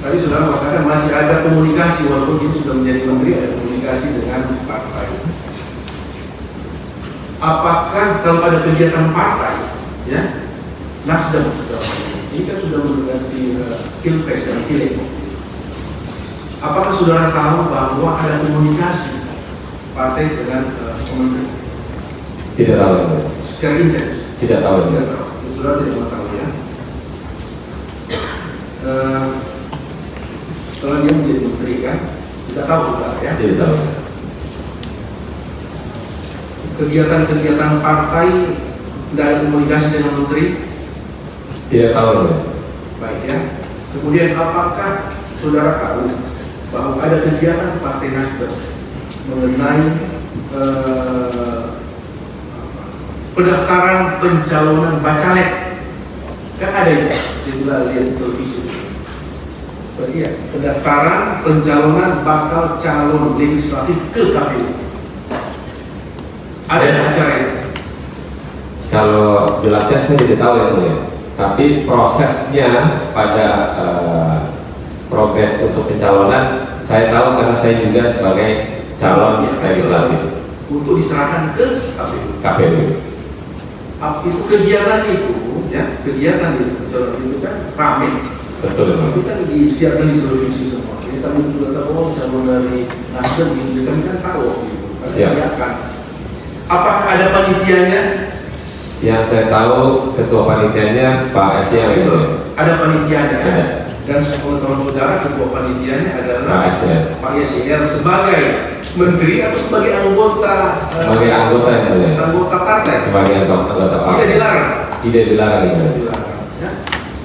Tadi sudah mengatakan masih ada komunikasi, walaupun ini sudah menjadi menteri, ada komunikasi dengan partai. Apakah kalau ada kegiatan partai, ya, Nasdem, ini kan sudah mendekati pilpres dan pileg. Apakah saudara tahu bahwa ada komunikasi partai dengan pemerintah? Tidak tahu. Secara intens? Tidak tahu. Tidak tahu. Saudara tidak mengetahui, ya. Setelah dia menjadi menteri kan, kita tahu juga, ya. Tidak tahu. Kegiatan-kegiatan partai tidak ada komunikasi dengan menteri? Tidak tahu. Baik, ya. Kemudian apakah saudara tahu bahwa ada kegiatan Partai Nasdem mengenai pendaftaran pencalonan bacalek? Kan ada ya, kita lihat di televisi. Berarti ya, pendaftaran pencalonan bakal calon legislatif ke KPU. Ada acara itu? Kalau jelasnya saya tidak tahu ya, Mulia. Tapi prosesnya pada progres untuk pencalonan saya tahu karena saya juga sebagai calon legislatif. Untuk diserahkan ke KPU. KPU. Itu kegiatan itu, ya, kegiatan itu pencalonan itu kan ramai. Betul. Itu kan disiapkan di televisi semua. Jadi kami juga tahu, oh, calon dari Nasdem ini kami kan tahu gitu. Kami siapkan. Apakah ada panitianya? Yang saya tahu ketua panitianya Pak SY itu. Ada panitianya. Ada. Dan sepengetahuan saudara ketua panitianya adalah Pak SY sebagai menteri atau sebagai anggota? Sebagai anggota yang mulia. Anggota partai. Sebagai anggota partai. Tidak dilarang. Tidak dilarang. Tidak dilarang. Ya?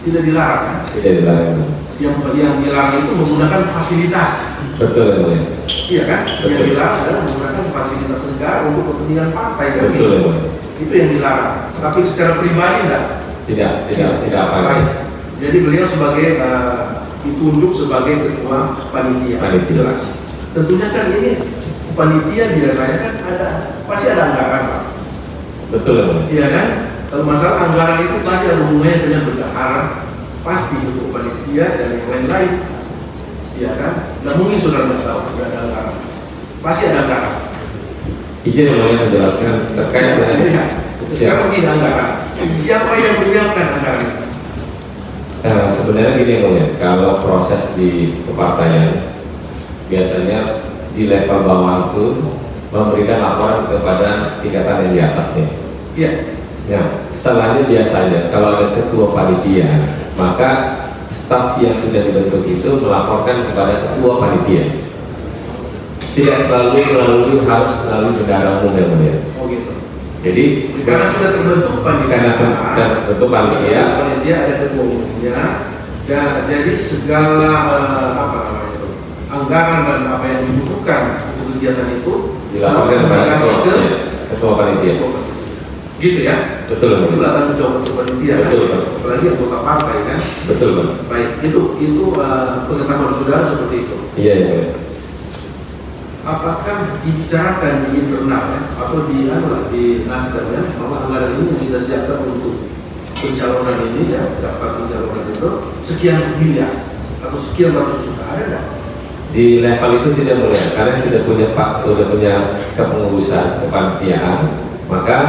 Tidak dilarang. Kan? Tidak dilarang. Yang dilarang itu menggunakan fasilitas. Betul ya mulia. Iya kan? Betul. Yang dilarang adalah menggunakan fasilitas negara untuk kepentingan partai kan? Betul ya mulia. Itu yang dilarang. Tapi secara pribadi enggak? Tidak apa. Baik. Jadi beliau sebagai ditunjuk sebagai ketua panitia. Jelas. Tentunya kan ini panitia biasanya kan pasti ada anggaran, Pak. Betul ya mulia. Iya kan? Kalau masalah anggaran itu pasti ada hubungannya dengan bendahara, pasti untuk panitia dan yang lain-lain. Iya kan? Nggak mungkin saudara nggak tahu tidak ada anggaran. Pasti ada anggaran. Izin yang mulia menjelaskan terkait dengan sekarang tidak anggaran. Siapa yang menyiapkan anggaran? Sebenarnya gini yang mulia, kalau proses di kepartaian biasanya di level bawah itu memberikan laporan kepada tingkatan yang di atasnya. Iya. Ya, setelahnya biasanya kalau ada ketua panitia, maka staf yang sudah dibentuk itu melaporkan kepada ketua panitia. Tidak selalu harus melalui bendahara umum yang mulia. Oh gitu. Jadi karena sudah terbentuk panitia. Karena terbentuk panitia ada ketua umumnya. Dan jadi segala anggaran dan apa yang dibutuhkan untuk kegiatan itu dilaporkan kepada ketua panitia. Gitu ya? Betul. Itu tanggung jawab ketua panitia. Betul. Kan? Apalagi anggota partai kan? Betul. Baik, itu pengetahuan saudara seperti itu. Iya. Apakah dibicarakan di internal ya, atau di Nasdem ya, bahwa anggaran ini yang kita siapkan untuk pencalonan ini ya, daftar pencalonan itu sekian miliar atau sekian ratus juta, ada nggak? Di level itu tidak mulia, karena sudah punya kepengurusan kepanitiaan, maka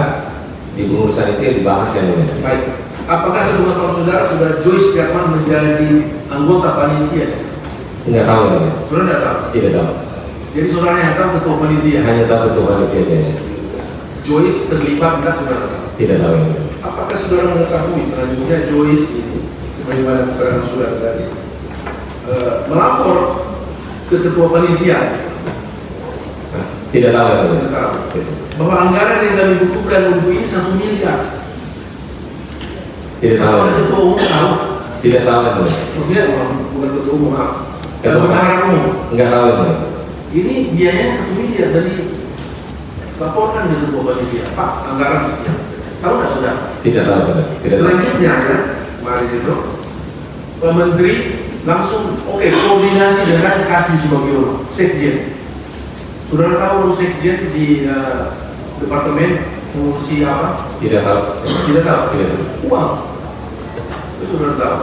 di pengurusan itu yang dibahas yang mulia. Baik. Apakah sebelum tahun saudara sudah Joyce Setiawan menjadi anggota panitia? Tidak tahu ya. Saudara tidak tahu? Tidak tahu. Jadi saudara yang tahu ketua panitia? Hanya tahu ketua panitia. Joyce terlibat enggak saudara tahu? Tidak tahu. Apakah saudara mengetahui selanjutnya Joyce ini sebagaimana keterangan saudara tadi melapor ke ketua panitia? Tidak tahu. Tidak tahu. Bahwa anggaran yang kami butuhkan untuk ini 1 miliar. Tidak tahu. Apakah ketua umum tahu? Tidak tahu ya. Maksudnya bukan ketua umum, maaf. Ketua bendahara umum. Enggak tahu ya. Ini biayanya 1 miliar dari laporkan ke ketua panitia. Pak, anggaran sekian. Tahu nggak sudah? Tidak tahu sudah. Tidak tahu. Selanjutnya ya, kemarin itu Pak Menteri langsung koordinasi dengan Kasdi Subagiono, Sekjen. Saudara tahu Sekjen di departemen mengurusi apa? Tidak tahu. Tidak tahu. Tidak tahu. Uang. Itu saudara tahu.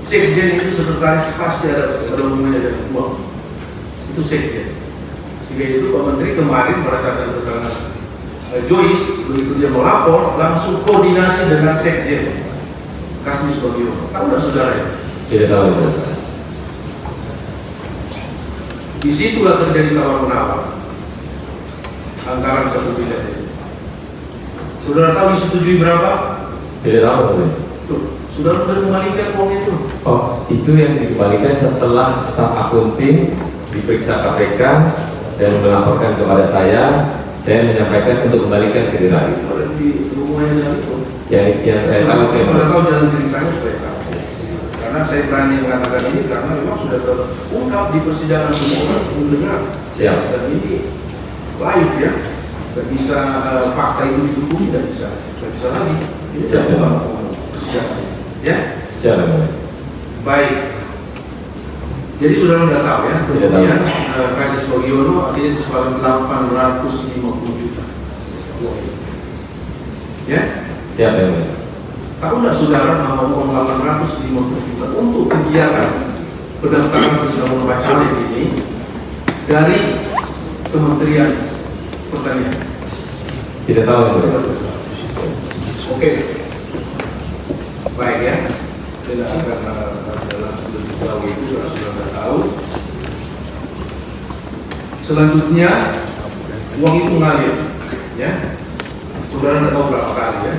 sekjen itu sekretaris pasti ada hubungannya dengan uang. Itu sekjen. Jika itu Pak Menteri kemarin pada saat keterangan Joyce, begitu dia melapor, langsung koordinasi dengan sekjen Kasdi Subagiono. Tahu nggak saudara ya? Tidak tahu. Disitulah terjadi tawar menawar anggaran 1 miliar itu. Saudara tahu disetujui berapa? Tidak tahu. Tuh, saudara sudah kembalikan uang itu. Oh, itu yang dikembalikan setelah staf akunting diperiksa KPK dan melaporkan kepada saya menyampaikan untuk kembalikan segera. Kalau di hubungannya dengan itu. Yang saya tahu sudah tahu jalan ceritanya supaya tahu. Karena saya berani mengatakan ini karena memang sudah terungkap di persidangan semua orang mendengar. Siap. Dan ini live ya. Tidak bisa fakta itu didukung, tidak bisa lagi. Ini terungkap persidangan. Ya. Siap. Baik. Jadi saudara sudah tahu ya. Kemudian Kasdi Subagiono artinya disebabkan 850 juta. Ya. Siap ya. Tahu nggak saudara bahwa uang 850 juta untuk kegiatan pendaftaran pencalonan bacalek ini dari Kementerian Pertanian? Tidak tahu ya. Oke, baik ya. Tidak akan dalam sudah tahu itu sudah tahu. Selanjutnya uang itu mengalir, ya. Saudara tidak tahu berapa kali ya.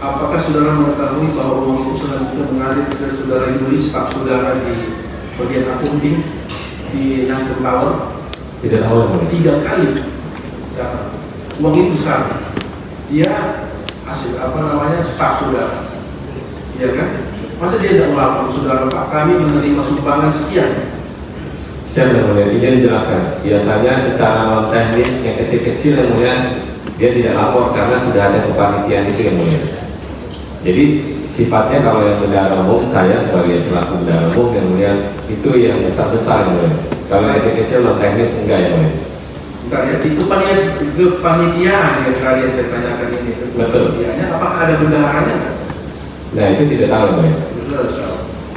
Apakah saudara mengetahui bahwa uang itu selanjutnya mengalir ke saudara Yuli, staf saudara di bagian akunting di Nasdem Tower? Tidak tahu. 3 kali datang. Uang itu besar. Dia hasil staf saudara, ya kan? Masa dia tidak melapor saudara, Pak, kami menerima sumbangan sekian? Saya benar-benar ingin menjelaskan. Biasanya secara non teknis yang kecil-kecil yang mulia dia tidak lapor karena sudah ada kepanitiaan itu yang mulia. Jadi sifatnya kalau yang bendahara umum, saya sebagai selaku bendahara umum yang mulia itu yang besar-besar yang mulia. Kalau yang kecil-kecil non teknis enggak yang mulia. Enggak ya, itu kepanitiaan yang kalian saya tanyakan ini. Betul. Apakah ada bendaharanya? Nah itu tidak tahu yang mulia.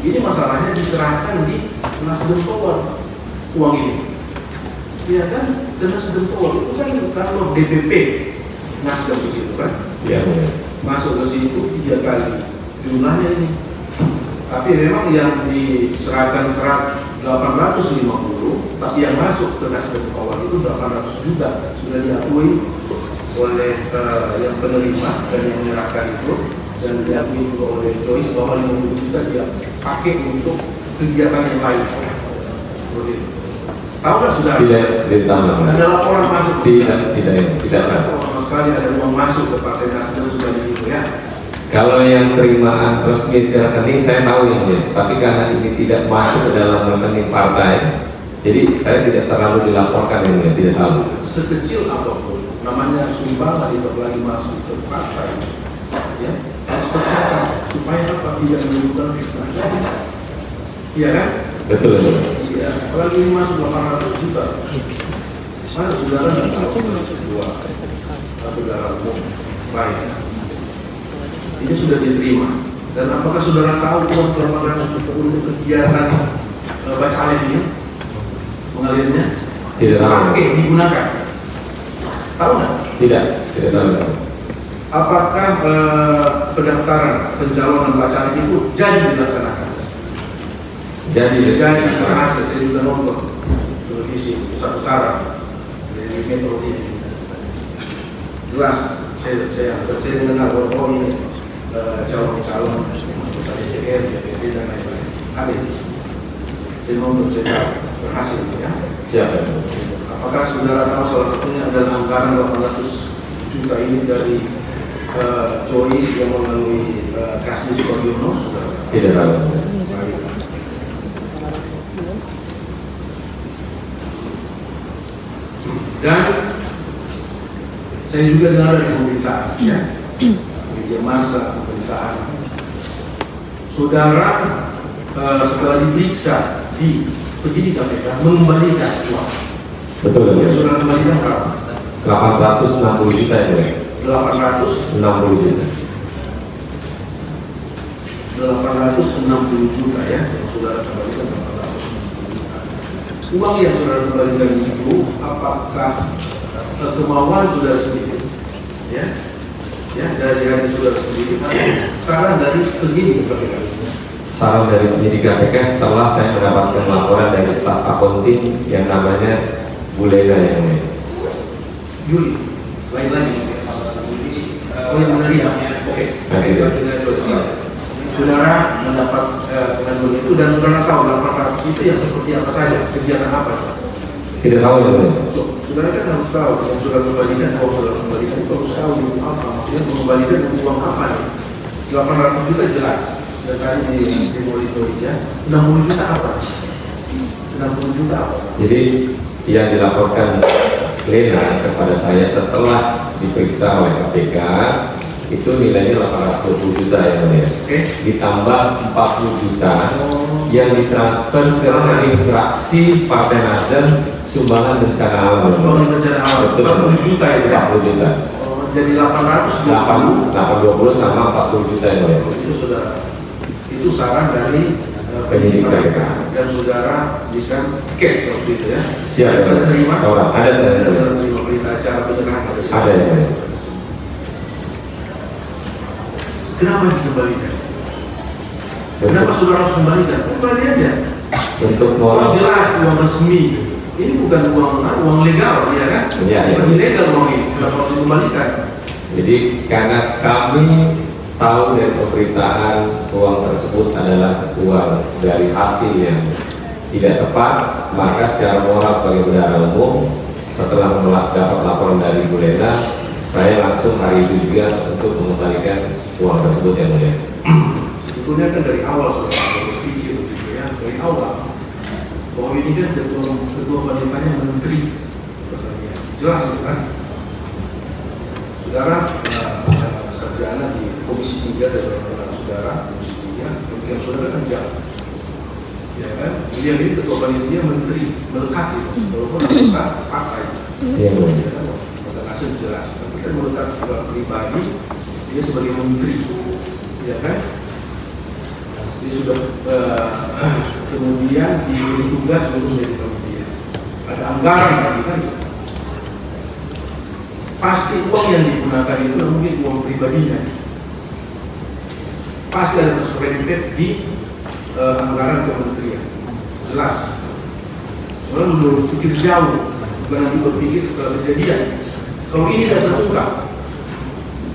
Ini masalahnya diserahkan di Nasdem Tower uang ini. Iya kan? Dan Nasdem Tower itu kan kalau DPP Nasdem begitu kan? Iya mulia. Masuk ke situ 3 kali jumlahnya ini. Tapi memang yang diserahkan 850, tapi yang masuk ke Nasdem Tower itu 800 juta sudah diakui oleh yang penerima dan yang menyerahkan itu, dan diakui juga oleh Joyce bahwa 50 juta dia pakai untuk kegiatan yang lain. Tahu nggak sudah? Tidak tahu. Ada laporan masuk? Tidak tahu. Sama sekali ada uang masuk ke Partai Nasdem sudah begitu ya. Kalau yang terimaan resmi ke rekening saya tahu yang mulia, tapi karena ini tidak masuk ke dalam rekening partai, jadi saya tidak terlalu dilaporkan yang mulia, tidak tahu. Sekecil apapun, namanya sumbangan itu lagi masuk ke partai, ya harus tercatat supaya apa, tidak menimbulkan fitnah. Iya kan? Betul. Ya, apalagi ini masuk 800 juta. Mana saudara tidak tahu? Saudara umum, baik. Ini sudah diterima. Dan apakah saudara tahu uang 800 juta untuk kegiatan bacalek ini mengalirnya? Tidak tahu. Pakai digunakan. Tahu nggak? Tidak tahu. Apakah pendaftaran pencalonan bacalek itu jadi dilaksanakan? Jadi berhasil. Saya juga nonton televisi besar-besaran dari Metro TV. Jelas, saya mengenal bahwa ini calon-calon anggota DPR, DPD dan lain-lain. Ada itu. Jadi nonton saya berhasil ya. Siapa? Apakah saudara tahu salah satunya adalah anggaran 800 juta ini dari Joyce yang melalui Kasdi Subagiono? Tidak tahu. Dan saya juga dengar dari pemberitaan, ya, media massa, pemberitaan. Saudara setelah diperiksa di penyidik KPK mengembalikan uang. Betul. Yang saudara kembalikan berapa? 860 juta ya. 860 juta. 860 juta ya, yang saudara kembalikan 860 juta. Uang yang saudara kembalikan itu, apakah kemauan saudara sendiri? Ya, dari hati saudara sendiri. Saran dari penyidik KPK. Saran dari penyidik KPK setelah saya mendapatkan laporan dari staf akunting yang namanya Bu Lena yang mulia. Yuli, lain lagi. Oh yang menerima. Oke. Saudara mendapat pengaduan itu dan saudara tahu 800 itu yang seperti apa saja, kegiatan apa? Tidak tahu ya mulia. Saudara kan harus tahu yang sudah kembalikan, kalau sudah kembalikan itu harus tahu apa, maksudnya mengembalikan uang apa nih? 800 juta jelas. Dan tadi di monitor ya, 60 juta apa? 60 juta apa? Jadi yang dilaporkan Lena kepada saya setelah diperiksa oleh KPK itu nilainya 820 juta ya mulia. Ditambah 40 juta yang ditransfer ke rekening fraksi Partai Nasdem sumbangan bencana alam. Sumbangan bencana alam. Betul. 40 juta itu ya? 40 juta. Jadi 820 sama 40 juta ya mulia. itu sudah, itu saran dari penyidik KPK. Dan saudara berikan cash waktu itu ya. Siap ya. Ada terima? Ada terima berita acara penyerahan pada saat ada ya. Kenapa dikembalikan? Kenapa saudara harus kembalikan? Kembali aja. Untuk Uang jelas, uang resmi. Ini bukan uang legal, ya kan? Iya. Bukan ilegal uang ini. Kenapa harus dikembalikan? Jadi karena kami tahu dari pemberitaan uang tersebut adalah uang dari hasil yang tidak tepat, maka secara moral sebagai bendahara umum setelah dapat laporan dari Bu Lena, saya langsung hari itu juga untuk mengembalikan uang tersebut yang mulia. Sebetulnya kan dari awal saudara berpikir gitu ya, dari awal bahwa ini kan ketua panitanya menteri, jelas itu kan. Saudara sarjana di Komisi 3 dari saudara, Komisi 3, kemudian saudara kan jauh, ya kan? Dia ini ketua panitia menteri melekat itu, walaupun melekat partai. Iya mulia. Maka hasil jelas, tapi kan melekat pribadi, dia sebagai menteri, ya kan? Dia sudah kemudian diberi tugas untuk menjadi panitia. Ada anggaran tadi kan? Pasti uang yang digunakan itu mungkin uang pribadinya. Pasti ada terserempet di anggaran kementerian. Jelas. Soalnya belum berpikir jauh, bukan nanti berpikir setelah kejadian. Kalau ini tidak terungkap,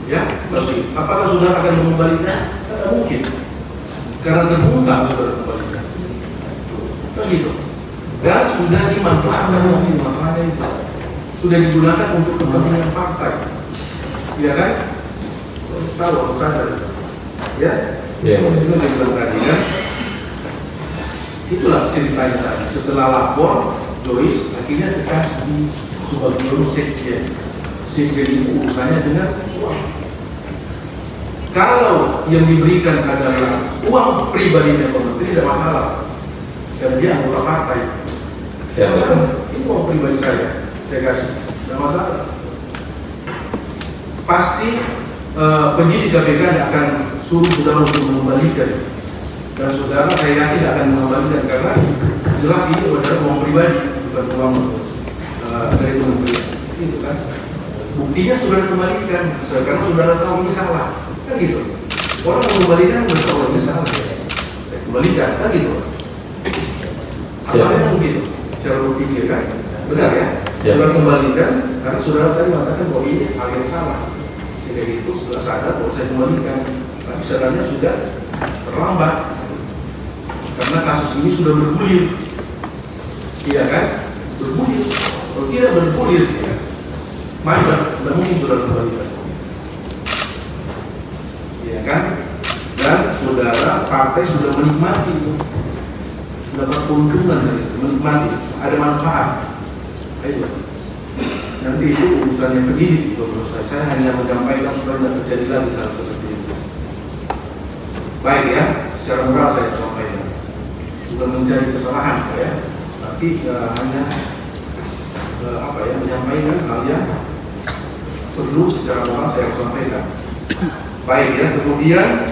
ya, masih. Apakah saudara akan mengembalikan? Tidak mungkin. Karena terungkap saudara kembalikan. Kan gitu. Dan sudah dimanfaatkan mungkin masalahnya itu. Sudah digunakan untuk kepentingan partai, ya kan? Tahu, harus sadar, ya? Ya, itu yang dibilang tadi kan? Itulah ceritanya tadi. Setelah lapor, Joyce akhirnya dikasih di Subagio Sekjen. Sekjen itu urusannya dengan uang. Kalau yang diberikan adalah uang pribadinya pemerintah tidak masalah, karena dia anggota partai. Ya, ini uang pribadi saya kasih, tidak masalah. Pasti penyidik KPK akan suruh saudara untuk mengembalikan, dan saudara saya yakin akan mengembalikan karena jelas ini adalah uang pribadi, bukan uang dari kementerian. Itu kan buktinya saudara kembalikan karena saudara tahu ini salah, kan gitu. Orang mengembalikan tahu ini salah, saya kembalikan, kan gitu. Apalagi begitu cara berpikir kan, benar ya? Saudara kembalikan karena saudara tadi mengatakan bahwa ini hal yang salah, sehingga itu setelah sadar bahwa saya kembalikan, tapi sadarnya sudah terlambat karena kasus ini sudah bergulir, iya kan? Bergulir, kalau tidak bergulir, ya, maka tidak mungkin saudara kembalikan, iya kan? Dan saudara partai sudah menikmati itu, dapat keuntungan dari itu, menikmati, ada manfaat. Ayo. Nanti itu urusannya penyidik itu menurut saya. Saya hanya menyampaikan supaya tidak terjadi lagi hal seperti itu. Baik ya, secara moral saya sampaikan. Bukan mencari kesalahan ya, tapi hanya menyampaikan hal yang perlu secara moral saya sampaikan. Baik ya, kemudian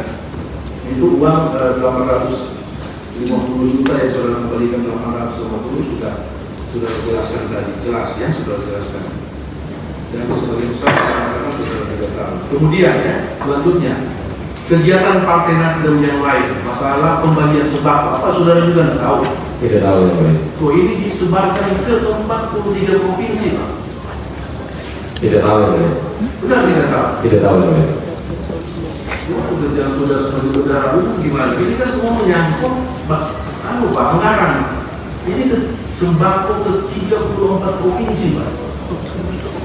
Itu uang 850 juta yang saudara kembalikan 850 sudah dijelaskan tadi, jelas ya, sudah dijelaskan. Dan sebagian besar karena sudah tidak tahu. Kemudian ya, selanjutnya kegiatan Partai Nasdem yang lain, masalah pembagian sembako, apa saudara juga tidak tahu? Tidak tahu yang mulia. Oh, ini disebarkan ke 43 provinsi, Pak. Tidak tahu yang mulia. Benar tidak tahu? Tidak tahu yang mulia. Wah, kerjaan sudah sebagai saudara itu gimana? Ini kan semua menyangkut Pak anggaran. Ini ke sembako ke 34 provinsi, Pak.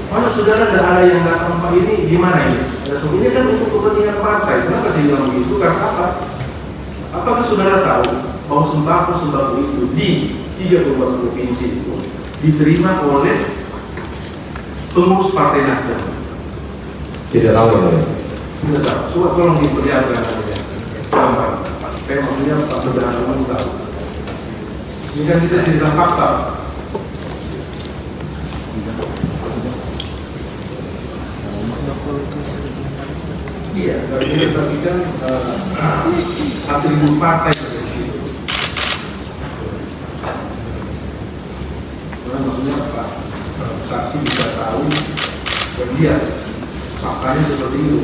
Mana saudara ada yang datang Pak ini gimana ini? Ya, sebenarnya kan untuk kepentingan partai. Kenapa saya bilang begitu? Karena apa? Apakah saudara tahu bahwa sembako itu di 34 provinsi itu diterima oleh pengurus Partai Nasdem? Tidak tahu yang mulia. Tidak tahu. Coba tolong diperlihatkan saja. Kayak maksudnya Pak saudara kamu tahu. Ini kan kita cerita fakta. Iya, tapi kan atribut partai dari situ. Karena maksudnya Pak saksi bisa tahu dan dia faktanya seperti itu.